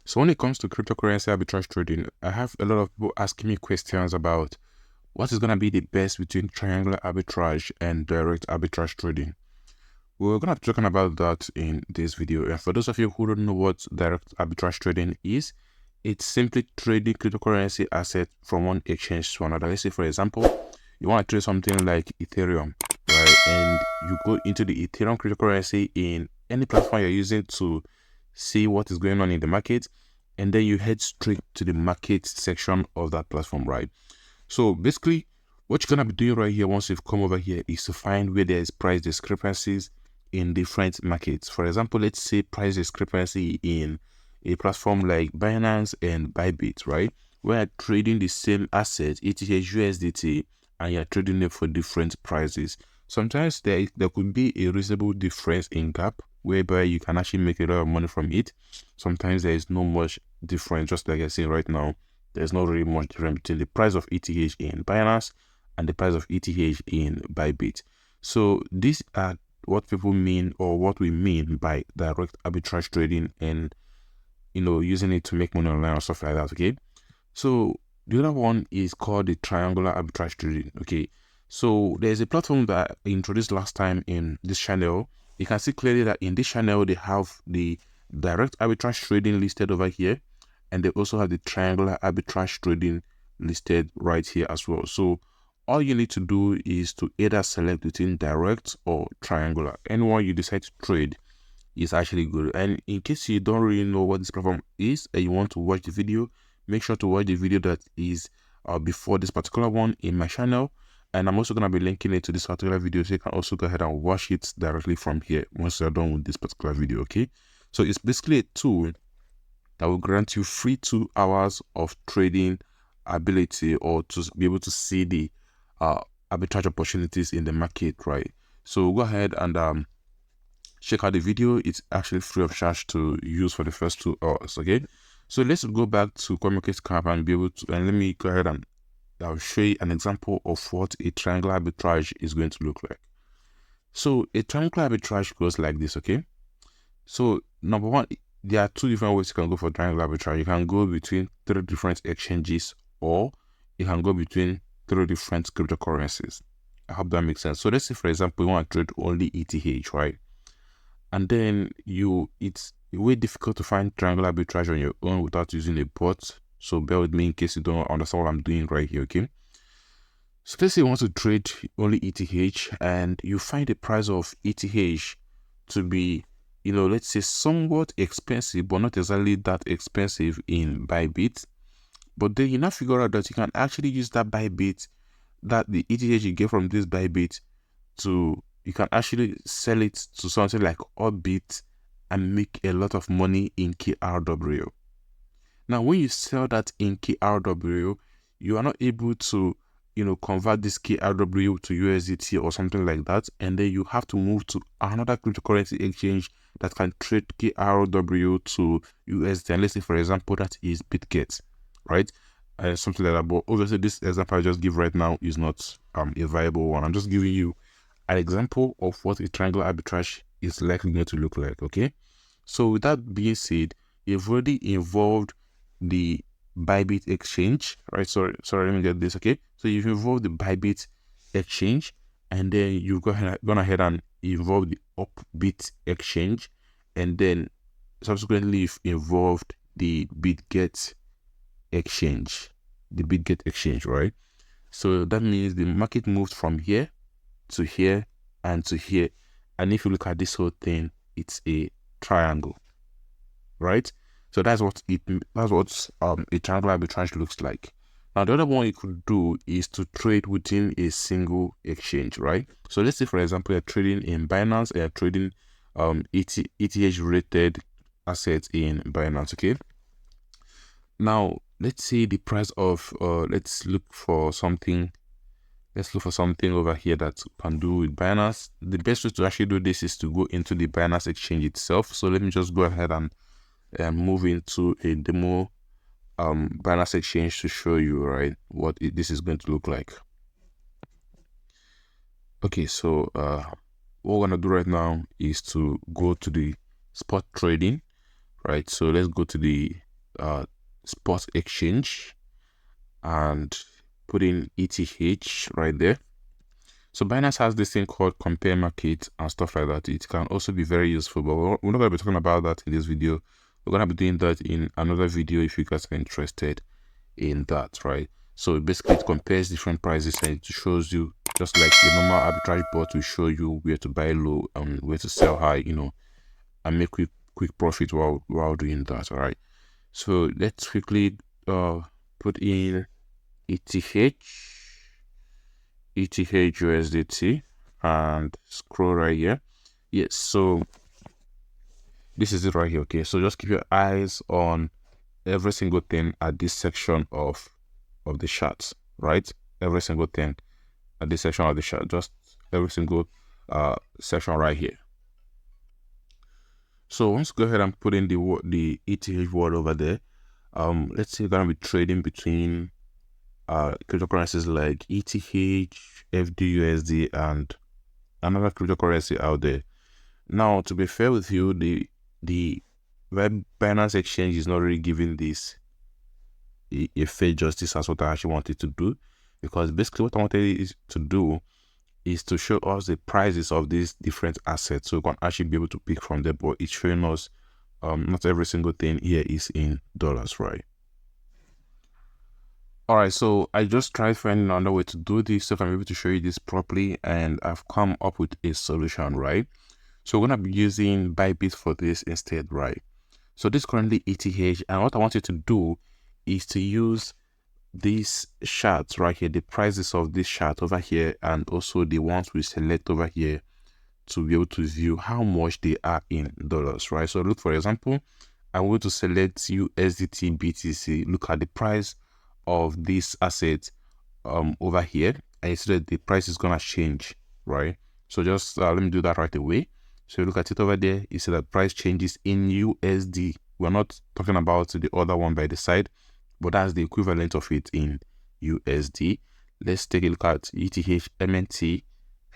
So when it comes to cryptocurrency arbitrage trading, I have a lot of people asking me questions about what is going to be the best between triangular arbitrage and direct arbitrage trading. We're going to be talking about that in this video. And for those of you who don't know what direct arbitrage trading is, it's simply trading cryptocurrency asset from one exchange to another. Let's say, for example, you want to trade something like Ethereum, right? And you go into the Ethereum cryptocurrency in any platform you're using to see what is going on in the market, and then you head straight to the market section of that platform, right? So basically, what you're gonna be doing right here once you've come over here is to find where there is price discrepancies in different markets. For example, let's say price discrepancy in a platform like Binance and Bybit, right? Where you're trading the same asset, ETH USDT, and you're trading it for different prices. Sometimes there could be a reasonable difference in gap whereby you can actually make a lot of money from it. Sometimes there is no much difference, just like I say right now. There's not really much difference between the price of ETH in Binance and the price of ETH in Bybit. So these are what people mean, or what we mean by direct arbitrage trading, and using it to make money online or stuff like that. Okay. So the other one is called the triangular arbitrage trading. Okay. So there's a platform that I introduced last time in this channel. You can see clearly that in this channel they have the direct arbitrage trading listed over here, and they also have the triangular arbitrage trading listed right here as well. So all you need to do is to either select between direct or triangular. Anyone you decide to trade is actually good. And in case you don't really know what this platform is and you want to watch the video, make sure to watch the video that is before this particular one in my channel. And I'm also going to be linking it to this particular video, so you can also go ahead and watch it directly from here once you're done with this particular video. Okay, so it's basically a tool that will grant you free 2 hours of trading ability, or to be able to see the arbitrage opportunities in the market, right? So go ahead and check out the video. It's actually free of charge to use for the first 2 hours. Okay, so let's go back to CoinMarketCap and be able to, and let me go ahead and I'll show you an example of what a triangular arbitrage is going to look like. So a triangular arbitrage goes like this. Okay, so number one, there are 2 different ways you can go for triangular arbitrage. You can go between 3 different exchanges, or you can go between 3 different cryptocurrencies. I hope that makes sense. So let's say, for example, you want to trade only ETH, right? And then it's way difficult to find triangular arbitrage on your own without using a bot. So bear with me in case you don't understand what I'm doing right here, okay? So let's say you want to trade only ETH, and you find the price of ETH to be, let's say somewhat expensive, but not exactly that expensive in Bybit. But then you now figure out that you can actually use that Bybit, that the ETH you get from this Bybit, you can actually sell it to something like Orbit and make a lot of money in KRW. Now, when you sell that in KRW, you are not able to, convert this KRW to USDT or something like that, and then you have to move to another cryptocurrency exchange that can trade KRW to USD. And let's say, for example, that is BitGet, right? Something like that. But obviously, this example I just give right now is not a viable one. I'm just giving you an example of what a triangular arbitrage is likely going to look like. Okay, so with that being said, you've already involved the Bybit exchange, right? Sorry, let me get this. Okay, so you've involved the Bybit exchange, and then you've gone ahead and involved the Upbit exchange, and then subsequently you've involved the BitGet exchange, right? So that means the market moved from here to here and to here, and if you look at this whole thing, it's a triangle, right? So that's what a triangular arbitrage looks like. Now the other one you could do is to trade within a single exchange, right? So let's say, for example, you're trading in Binance, and you're trading ETH related assets in Binance. Okay, now let's say the price of let's look for something over here that can do with Binance. The best way to actually do this is to go into the Binance exchange itself. So let me just go ahead and move into a demo Binance exchange to show you, right, what this is going to look like. Okay, so what we're gonna do right now is to go to the spot trading, right? So let's go to the spot exchange and put in ETH right there. So Binance has this thing called compare market and stuff like that. It can also be very useful, but we're not going to be talking about that in this video. We're going to be doing that in another video if you guys are interested in that, right? So basically it compares different prices and it shows you, just like the normal arbitrage bot will show you where to buy low and where to sell high, you know, and make quick profit while doing that. All right, so let's quickly put in ETH USDT and scroll right here. Yes, so this is it right here. Okay, so just keep your eyes on every single thing at this section of the charts, right? Every single thing at this section of the chart, just every single section right here. So once you go ahead and put in the ETH word over there, let's say you're gonna be trading between cryptocurrencies like ETH, FDUSD, and another cryptocurrency out there. Now, to be fair with you, the web Binance exchange is not really giving this a fair justice as what I actually wanted to do, because basically what I wanted to do is to show us the prices of these different assets, so we can actually be able to pick from there. But it's showing us not every single thing here is in dollars, right? All right, so I just tried finding another way to do this so I'm able to show you this properly, and I've come up with a solution, right? So we're gonna be using Bybit for this instead, right? So this is currently ETH, and what I want you to do is to use these charts right here, the prices of this chart over here, and also the ones we select over here, to be able to view how much they are in dollars, right? So look, for example, I'm going to select USDT BTC. Look at the price of this asset over here, and you see that the price is gonna change, right? So just let me do that right away. So you look at it over there, you see that price changes in USD. We're not talking about the other one by the side, but that's the equivalent of it in USD. Let's take a look at ETH MNT.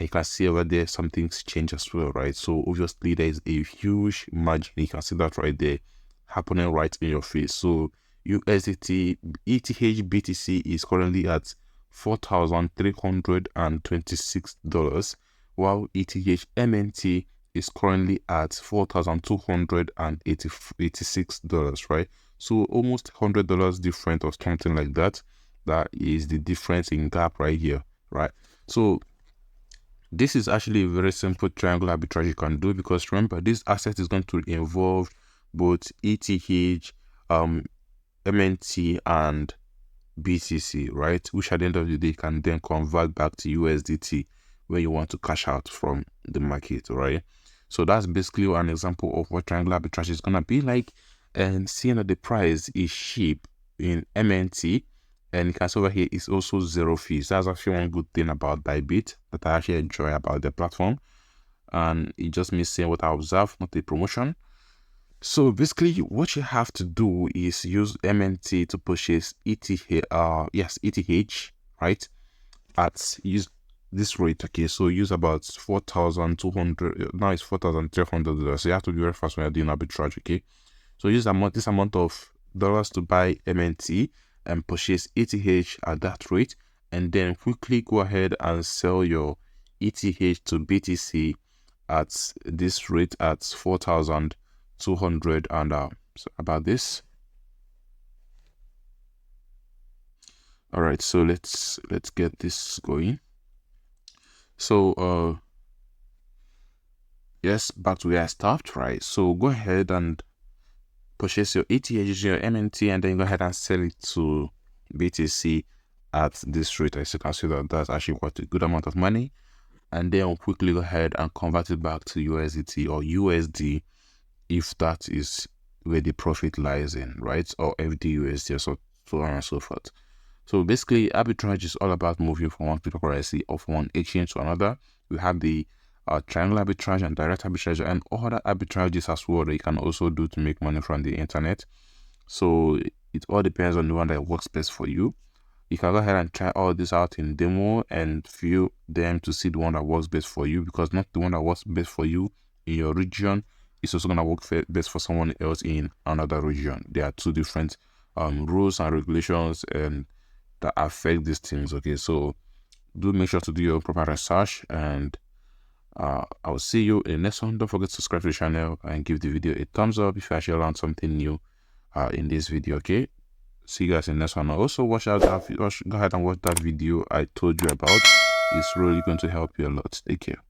You can see over there something's changed as well, right? So obviously there is a huge margin. You can see that right there happening right in your face. So USDT ETH BTC is currently at $4,326, while ETH MNT is currently at $4,286, right? So almost $100 different or something like that. That is the difference in gap right here, right? So this is actually a very simple triangle arbitrage you can do, because remember, this asset is going to involve both ETH, MNT, and BTC, right? Which at the end of the day can then convert back to USDT when you want to cash out from the market, right? So that's basically an example of what triangle arbitrage is gonna be like. And seeing that the price is cheap in MNT, and you can see over here is also 0 fees. That's actually one good thing about Bybit that I actually enjoy about the platform, and it just means saying what I observe, not a promotion. So basically what you have to do is use MNT to purchase ETH, ETH, right? Use this rate, okay? So use about 4,200, now it's $4,300. So you have to be very fast when you're doing arbitrage, okay? So use this amount of dollars to buy MNT and purchase ETH at that rate, and then quickly go ahead and sell your ETH to BTC at this rate at 4,200 and so about this. All right, so let's get this going. So yes, back to where I stopped, right? So go ahead and purchase your ETH, your MNT, and then go ahead and sell it to BTC at this rate. As you can see, that's actually quite a good amount of money. And then I'll quickly go ahead and convert it back to USDT or USD if that is where the profit lies in, right? Or FDUSD, so on and so forth. So basically, arbitrage is all about moving from one cryptocurrency or from one exchange to another. We have the triangle arbitrage and direct arbitrage and other arbitrages as well that you can also do to make money from the internet. So it all depends on the one that works best for you. You can go ahead and try all this out in demo and view them to see the one that works best for you, because not the one that works best for you in your region it's also gonna work best for someone else in another region. There are two different rules and regulations and that affect these things. Okay, so do make sure to do your proper research, and I will see you in the next one. Don't forget to subscribe to the channel and give the video a thumbs up if you actually learned something new in this video. Okay, see you guys in the next one. Also go ahead and watch that video I told you about. It's really going to help you a lot. Take care.